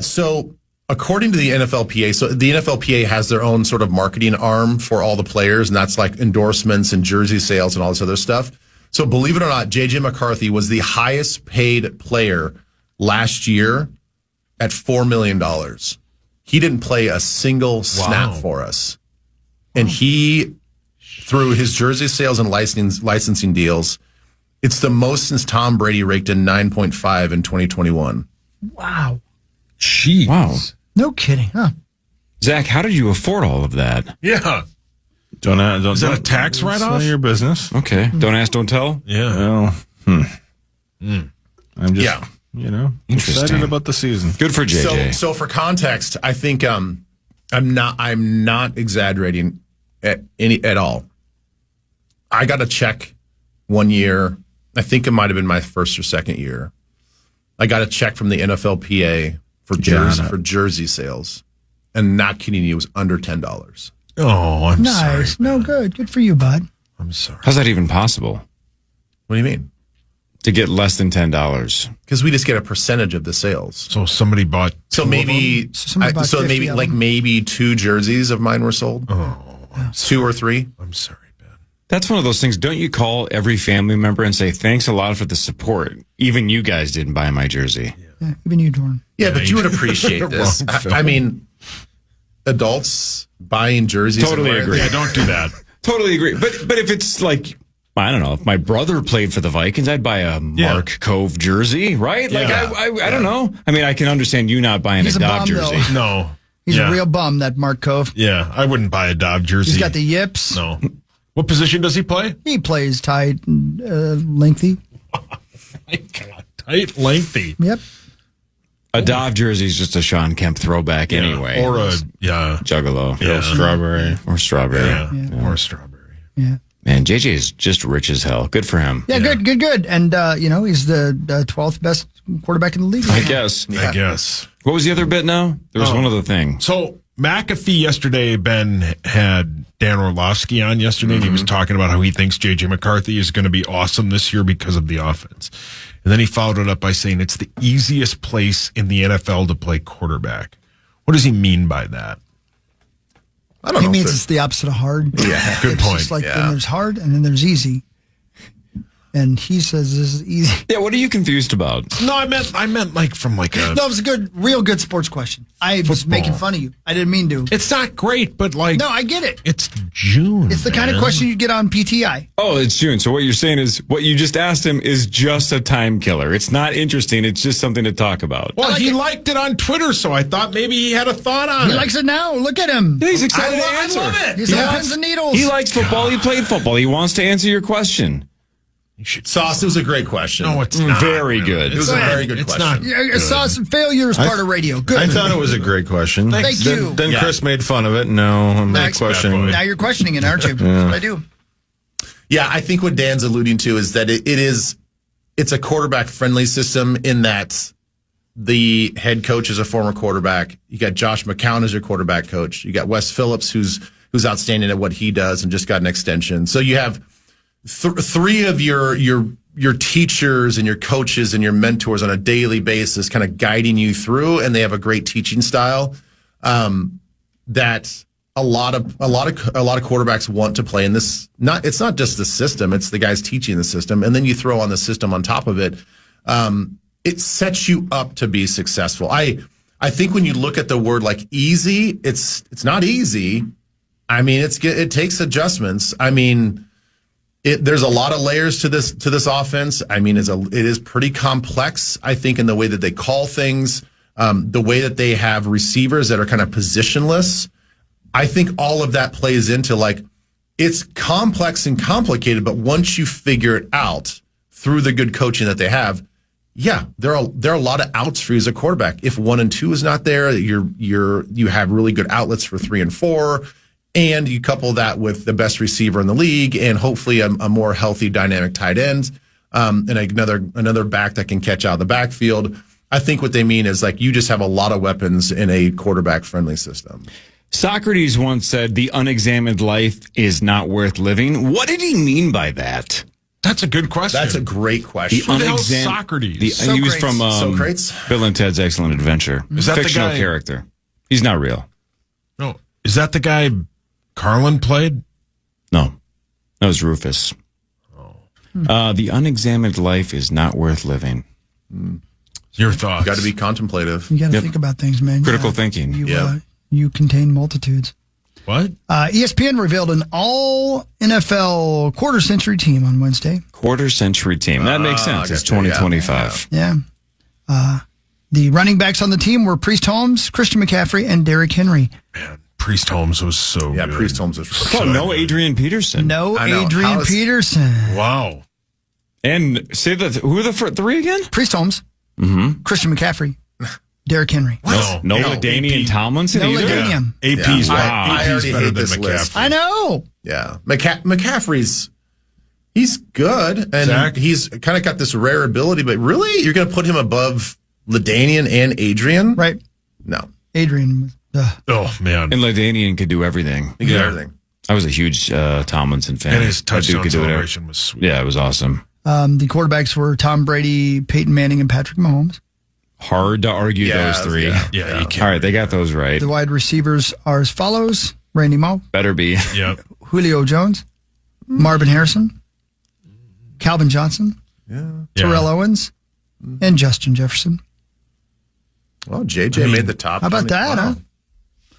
So according to the NFLPA, so the NFLPA has their own sort of marketing arm for all the players, and that's like endorsements and jersey sales and all this other stuff. So believe it or not, J.J. McCarthy was the highest paid player last year at $4 million. He didn't play a single snap for us. And he, through his jersey sales and licensing deals, it's the most since Tom Brady raked in 9.5 in 2021. Wow. Jeez. Wow. No kidding, huh? Zach, how did you afford all of that? Yeah. Is that a tax write-off? None of your business. Okay. Don't ask, don't tell? Yeah. Well, I'm just, Interesting. excited about the season. Good for JJ. So for context, I think I'm not exaggerating at all. I got a check one year. I think it might have been my first or second year. I got a check from the NFLPA for jersey sales, and not kidding you, it was under $10. Oh, I'm nice. sorry. No, good for you, bud. I'm sorry. How's that even possible? What do you mean? To get less than $10? Because we just get a percentage of the sales. So somebody bought. Maybe 50 of them. maybe 2 jerseys of mine were sold. Oh, 2 or 3. I'm sorry, Ben. That's one of those things. Don't you call every family member and say, thanks a lot for the support? Even you guys didn't buy my jersey. Yeah, even you, Dorn. Yeah, but you would appreciate this. I mean, adults buying jerseys. Totally agree. Yeah, don't do that. Totally agree. But if it's like, I don't know, if my brother played for the Vikings, I'd buy a Mark Cove jersey, right? Like, I don't know. I mean, I can understand you not buying He's a a Dobb bum, jersey. though. No. He's a real bum, that Mark Cove. Yeah, I wouldn't buy a Dobb jersey. He's got the yips. No. What position does he play? He plays tight and lengthy. My God, tight, lengthy. Yep. A Dobb jersey is just a Sean Kemp throwback anyway. Or a Juggalo. Yeah. Strawberry. Or strawberry. Yeah. Or strawberry. Yeah. Man, JJ is just rich as hell. Good for him. Yeah, good. And, he's the 12th best quarterback in the league. I guess. I guess. What was the other bit now? There was one other thing. So McAfee yesterday, Ben had Dan Orlovsky on yesterday, and he was talking about how he thinks J.J. McCarthy is going to be awesome this year because of the offense. And then he followed it up by saying it's the easiest place in the NFL to play quarterback. What does he mean by that? I don't know. He means it's the opposite of hard. Yeah, good It's point. just like then there's hard and then there's easy. and he says this is easy. Yeah, what are you confused about? No, I meant like from like a. No, it was a real good sports question. I was making fun of you. I didn't mean to. It's not great, but like. No, I get it. It's June. It's the kind of question you get on PTI. Oh, it's June. So what you're saying is what you just asked him is just a time killer. It's not interesting. It's just something to talk about. Well, he liked it on Twitter, so I thought maybe he had a thought on it. He likes it now. Look at him. He's excited to answer. I love it. He's on pins and needles. He likes football. He played football. He wants to answer your question. Sauce, it was a great question. No, it's not. Very good. It was a very good question. Yeah, Sauce, failure is part of radio. Good. I thought it was a great question. Thank you. Then Chris made fun of it. No, I'm not questioning. Now you're questioning it, aren't you? That's what I do. Yeah, I think what Dan's alluding to is that it's a quarterback friendly system in that the head coach is a former quarterback. You got Josh McCown as your quarterback coach. You got Wes Phillips, who's outstanding at what he does and just got an extension. So you have three of your teachers and your coaches and your mentors on a daily basis kind of guiding you through, and they have a great teaching style that a lot of quarterbacks want to play in this. It's not just the system, it's the guys teaching the system, and then you throw on the system on top of it. It sets you up to be successful. I think when you look at the word like easy, it's not easy. I mean, it takes adjustments. I mean, there's a lot of layers to this offense. I mean, it is pretty complex, I think, in the way that they call things, the way that they have receivers that are kind of positionless. I think all of that plays into like, it's complex and complicated, but once you figure it out through the good coaching that they have, yeah, there are a lot of outs for you as a quarterback. If 1 and 2 is not there, you have really good outlets for 3 and 4. And you couple that with the best receiver in the league and hopefully a more healthy, dynamic tight end, and another back that can catch out of the backfield. I think what they mean is like you just have a lot of weapons in a quarterback-friendly system. Socrates once said, "The unexamined life is not worth living." What did he mean by that? That's a good question. That's a great question. Who the hell's Socrates? He was from Socrates? Bill and Ted's Excellent Adventure. Is that fictional the guy? character? He's not real. No, is that the guy Carlin played? No, that was Rufus. The unexamined life is not worth living. Your thoughts? Got to be contemplative. You got to think about things, man. Critical thinking. You contain multitudes. What? ESPN revealed an all NFL quarter-century team on Wednesday. Quarter-century team. That makes sense. It's 2025. Yeah. The running backs on the team were Priest Holmes, Christian McCaffrey, and Derrick Henry. Man, Priest Holmes was so good. Priest Holmes was so no Adrian Peterson. No Adrian Peterson. Wow. And say who are the three again? Priest Holmes, Christian McCaffrey, Derrick Henry. No LaDainian Tomlinson No either? LaDainian. AP's I already better hate than this McCaffrey. list. I know. Yeah. McCaffrey's he's good, and Zach? he's kind of got this rare ability, but really? You're going to put him above LaDainian and Adrian? Right. No. Adrian. Oh, man. And LaDainian could do everything. He could do everything. I was a huge Tomlinson fan. And his That dude touchdown could do whatever. celebration was sweet. Yeah, it was awesome. The quarterbacks were Tom Brady, Peyton Manning, and Patrick Mahomes. Hard to argue those three. Yeah, you can't. All right, they got those right. The wide receivers are as follows: Randy Moss, Better be. Yeah. Julio Jones, Marvin Harrison, Calvin Johnson, Terrell Owens, and Justin Jefferson. Well, JJ made the top. How about that, huh?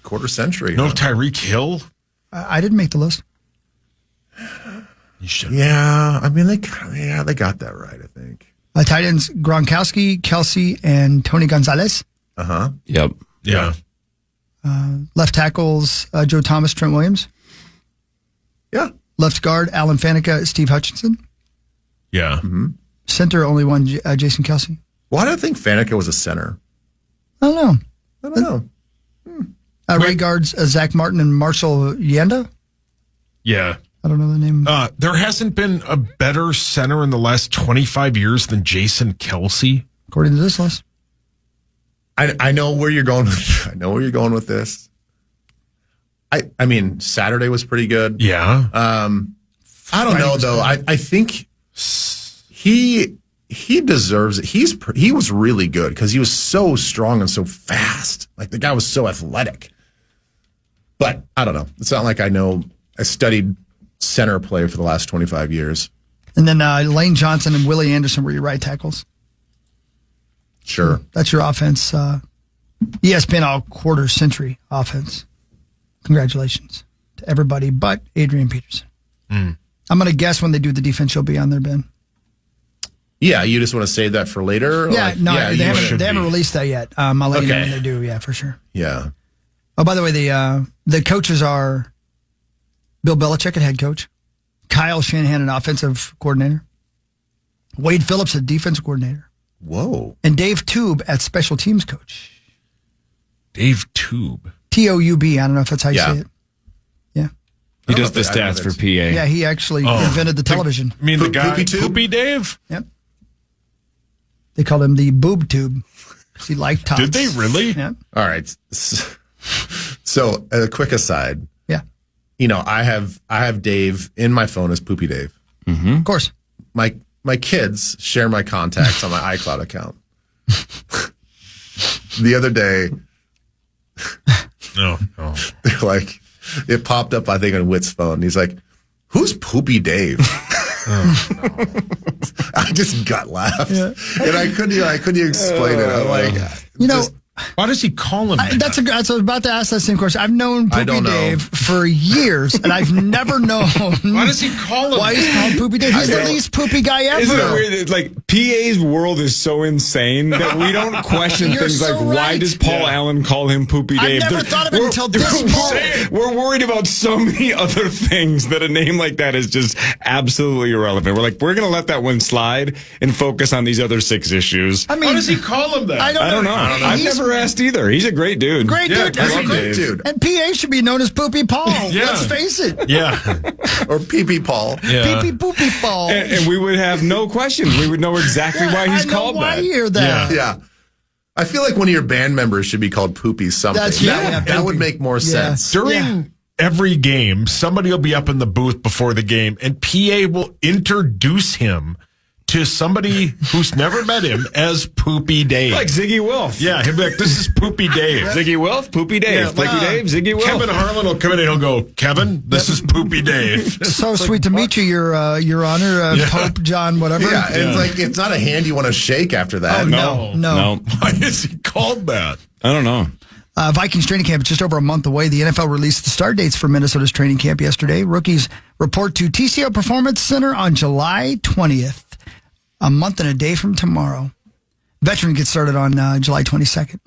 Quarter century. No Tyreek Hill? I didn't make the list. You should. Yeah, I mean, they got that right, I think. Tight ends Gronkowski, Kelsey, and Tony Gonzalez. Yep. Yeah. Left tackles Joe Thomas, Trent Williams. Yeah. Left guard Alan Faneca, Steve Hutchinson. Yeah. Center only one Jason Kelsey. Why do I think Faneca was a center? I don't know. I don't know. Right guards Zach Martin and Marshall Yanda. Yeah. I don't know the name. There hasn't been a better center in the last 25 years than Jason Kelsey. According to this list. I know where you're going with. I know where you're going with this. I mean, Saturday was pretty good. Yeah. I don't know though. I think he deserves it. He was really good because he was so strong and so fast. Like the guy was so athletic. But I don't know. It's not like I studied center play for the last 25 years. And then Lane Johnson and Willie Anderson were your right tackles. Sure. That's your offense. ESPN all-quarter century offense. Congratulations to everybody but Adrian Peterson. I'm going to guess when they do the defense, you'll be on there, Ben. Yeah, you just want to save that for later? Yeah, they haven't released that yet. I'll let you know when they do. Yeah, for sure. Yeah. Oh, by the way, the coaches are Bill Belichick at head coach, Kyle Shanahan an offensive coordinator, Wade Phillips at defensive coordinator. Whoa. And Dave Toub at special teams coach. Dave Toub. T-O-U-B. I don't know if that's how you say it. Yeah. He does the stats for PA. Yeah, he actually invented the television. I mean, the guy, Poopy Dave? Yep. They called him the boob tube because he liked tots. Did they really? Yeah. All right. So, a quick aside. Yeah. You know, I have Dave in my phone as Poopy Dave. Mm-hmm. Of course. My kids share my contacts on my iCloud account. The other day, they're like, it popped up, I think, on Whit's phone. He's like, "Who's Poopy Dave?" I just gut laughed, and I couldn't explain it. I'm like, why does he call him that? I was about to ask that same question. I've known Poopy Dave for years, and I've never known why does he call him why he's called Poopy Dave. He's the least poopy guy ever. Isn't it weird? It's like PA's world is so insane that we don't question things like why does Paul Allen call him Poopy Dave? I never thought of it until this moment. We're worried about so many other things that a name like that is just absolutely irrelevant. We're like, we're going to let that one slide and focus on these other 6 issues. I mean, why does he call him that? I don't know. I've never asked either. He's a great dude. Great dude. He's a great dude. And PA should be known as Poopy Paul. Yeah. Let's face it. Yeah. Or Pee-Pee Paul. Yeah. Pee-Pee Poopy Paul. And we would have no questions. We would know exactly why he's called why that. you hear that. Yeah. I feel like one of your band members should be called Poopy something. That would make more sense. During every game, somebody will be up in the booth before the game, and PA will introduce him to somebody who's never met him as Poopy Dave. Like Ziggy Wolf. Yeah, he'll be like, "This is Poopy Dave." Ziggy Wolf, Poopy Dave. Poopy Dave, Ziggy Wolf. Kevin Harlan will come in and he'll go, "Kevin, this is Poopy Dave." So sweet to meet you, Your Honor, Pope John, whatever. Yeah, it's like it's not a hand you want to shake after that. Oh, no. Why is he called that? I don't know. Vikings training camp is just over a month away. The NFL released the start dates for Minnesota's training camp yesterday. Rookies report to TCO Performance Center on July 20th. A month and a day from tomorrow. Veteran gets started on July 22nd.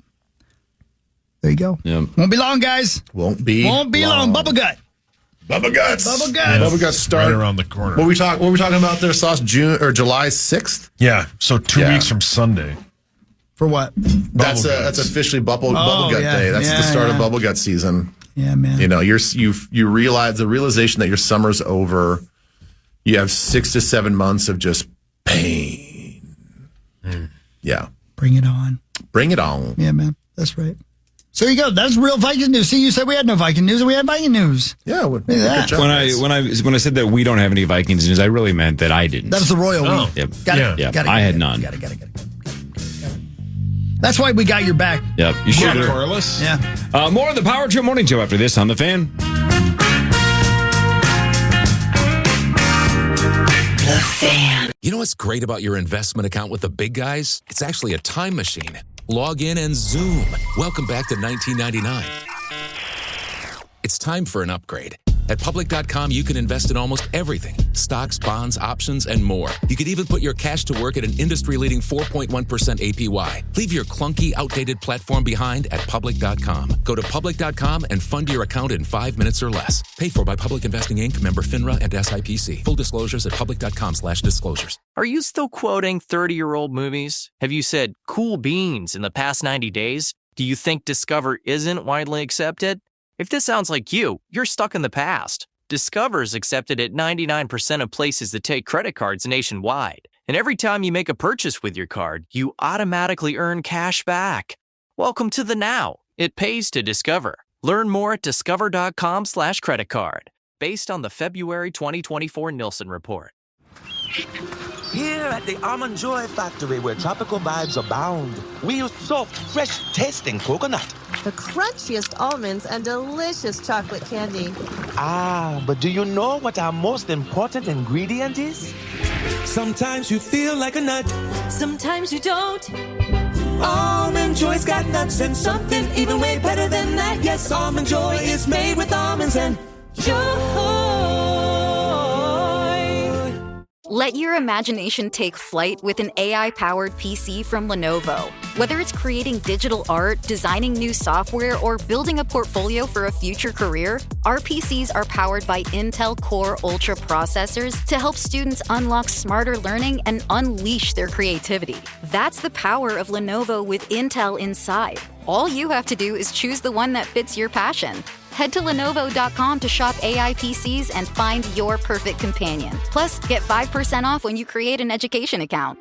There you go. Yep. Won't be long, guys. Won't be long. Bubble gut. Bubble guts. Bubble guts. Yeah, Bubble guts start right around the corner. What we talking about there, Sauce? July 6th? Yeah. So 2 weeks from Sunday. For what? That's officially Bubble Gut Day. That's the start of Bubble Gut season. Yeah, man. You know, you realize the realization that your summer's over. You have 6 to 7 months of just pain. Yeah. Bring it on. Bring it on. Yeah, man. That's right. So there you go. That's real Viking news. See, you said we had no Viking news, and we had Viking news. Yeah. Look at that. When I said that we don't have any Vikings news, I really meant that I didn't. That was the royal we. Yep. Got it. Yeah. Got it. I had none. Got it. That's why we got your back. Yep. You should have. Corliss. Yeah. More of the Power Trip Morning Show after this on The Fan. The Fan. You know what's great about your investment account with the big guys? It's actually a time machine. Log in and zoom. Welcome back to 1999. It's time for an upgrade. At Public.com, you can invest in almost everything. Stocks, bonds, options, and more. You could even put your cash to work at an industry-leading 4.1% APY. Leave your clunky, outdated platform behind at Public.com. Go to Public.com and fund your account in 5 minutes or less. Paid for by Public Investing, Inc., member FINRA and SIPC. Full disclosures at Public.com/disclosures. Are you still quoting 30-year-old movies? Have you said cool beans in the past 90 days? Do you think Discover isn't widely accepted? If this sounds like you, you're stuck in the past. Discover is accepted at 99% of places that take credit cards nationwide. And every time you make a purchase with your card, you automatically earn cash back. Welcome to the now. It pays to Discover. Learn more at discover.com/creditcard. Based on the February 2024 Nielsen report. Here at the Almond Joy Factory, where tropical vibes abound, we use soft, fresh-tasting coconut. The crunchiest almonds and delicious chocolate candy. Ah, but do you know what our most important ingredient is? Sometimes you feel like a nut. Sometimes you don't. Almond Joy's got nuts and something even way better than that. Yes, Almond Joy is made with almonds and joy. Let your imagination take flight with an AI-powered PC from Lenovo. Whether it's creating digital art, designing new software, or building a portfolio for a future career, our PCs are powered by Intel Core Ultra processors to help students unlock smarter learning and unleash their creativity. That's the power of Lenovo with Intel inside. All you have to do is choose the one that fits your passion. Head to Lenovo.com to shop AI PCs and find your perfect companion. Plus, get 5% off when you create an education account.